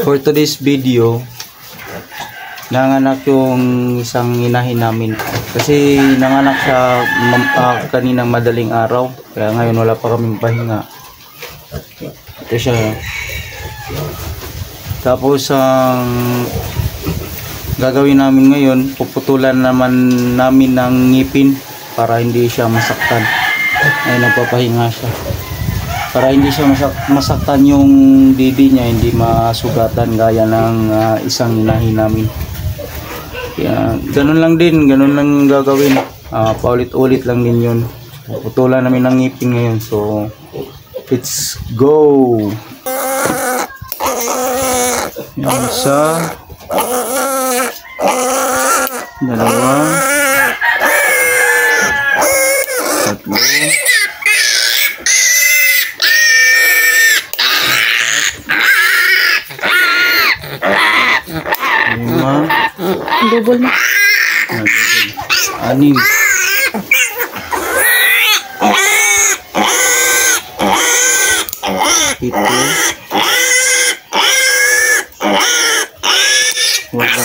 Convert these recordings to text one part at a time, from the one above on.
For today's video, nanganak yung isang inahin namin. Kasi nanganak siya kaninang madaling araw. Kaya ngayon wala pa kaming pahinga. Ito siya. Tapos ang gagawin namin ngayon, puputulan naman namin ng ngipin para hindi siya masaktan. Ay, nagpapahinga siya. Para hindi siya masaktan yung didi niya, hindi masugatan gaya ng isang inahin namin. Kaya ganun lang din, ganun lang gagawin. Paulit-ulit lang din yun. Puputulan namin ng ngipin ngayon. So, let's go! Yung isa, dalawa, tatlo, lima, double na, anim, pito, wala.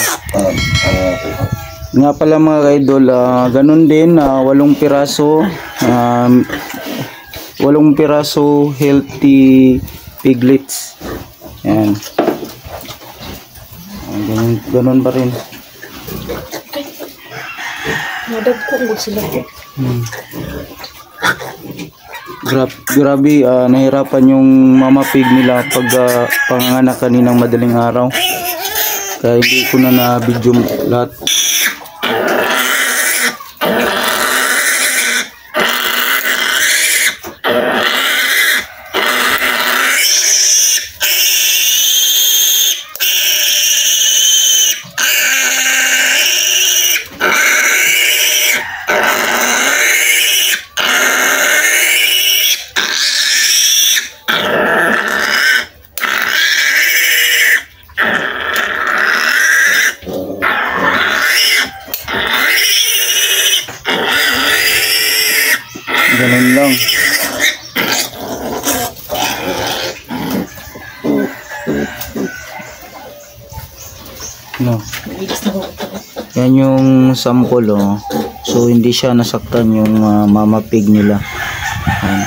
Nga pala mga ka-idol, ganun din, 8 piraso, 8 piraso healthy piglets. Yan. Ganun pa rin. nadagkong sila. Grabe, nahirapan yung mama pig nila pag panganganak kaninang madaling araw. Kaya hindi ko na na-video lahat. Ganun lang. No. Yan yung sample, oh. So hindi siya nasaktan yung mama pig nila. Yan.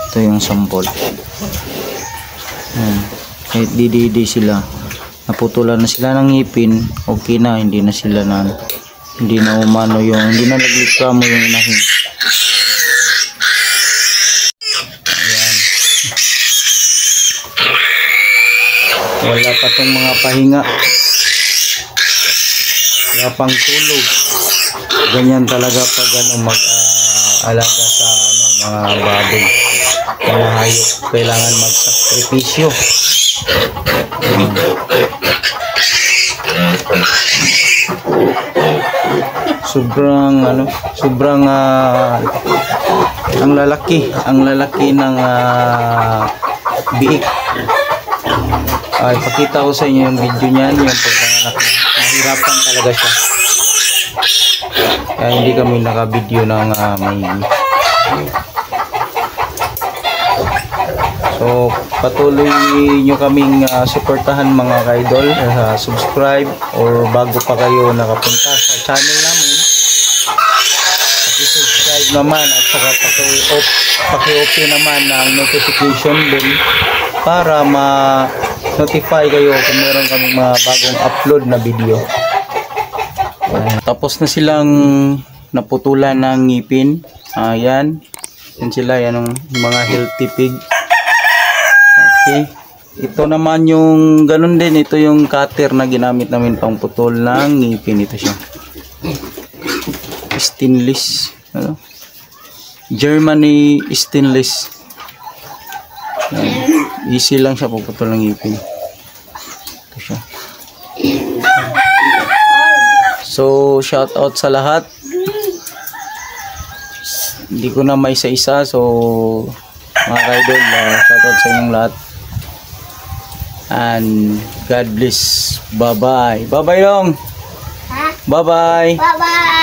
Ito yung sample. Yan. Kahit di sila, naputulan na sila ng ngipin, okay na, hindi na sila hindi na umano yung, hindi na naglikra mo yung inahin. Wala pa tong mga pahinga, wala pang tulog. Ganyan talaga pag mag-alaga sa mga baboy, mga hayop, kailangan magsakripisyo. Sobrang ang lalaki ng biik. Ipakita ko sa inyo yung video niyan, yung pagpanganak niya. Nahirapan talaga siya. Kaya hindi kami naka-video ng maigi. So, patuloy nyo kaming suportahan mga ka-idol. Subscribe or bago pa kayo nakapunta sa channel namin, paki-subscribe naman at saka paki-open naman ng notification bell para ma-notify kayo kung meron kaming mga bagong upload na video. Tapos na silang naputulan ng ngipin. Yan sila, yan ang mga healthy pig. Okay, ito naman yung ganun din, ito yung cutter na ginamit namin pang putol ng ngipin. Ito siya, stainless, Germany stainless. Easy lang siya puputol ng ngipin. Ito siya. So shout out sa lahat. Hindi ko na may isa-isa, so mga ka-idol, shout out sa inyong lahat. And God bless. Bye bye. Bye bye long. Bye bye. Bye bye.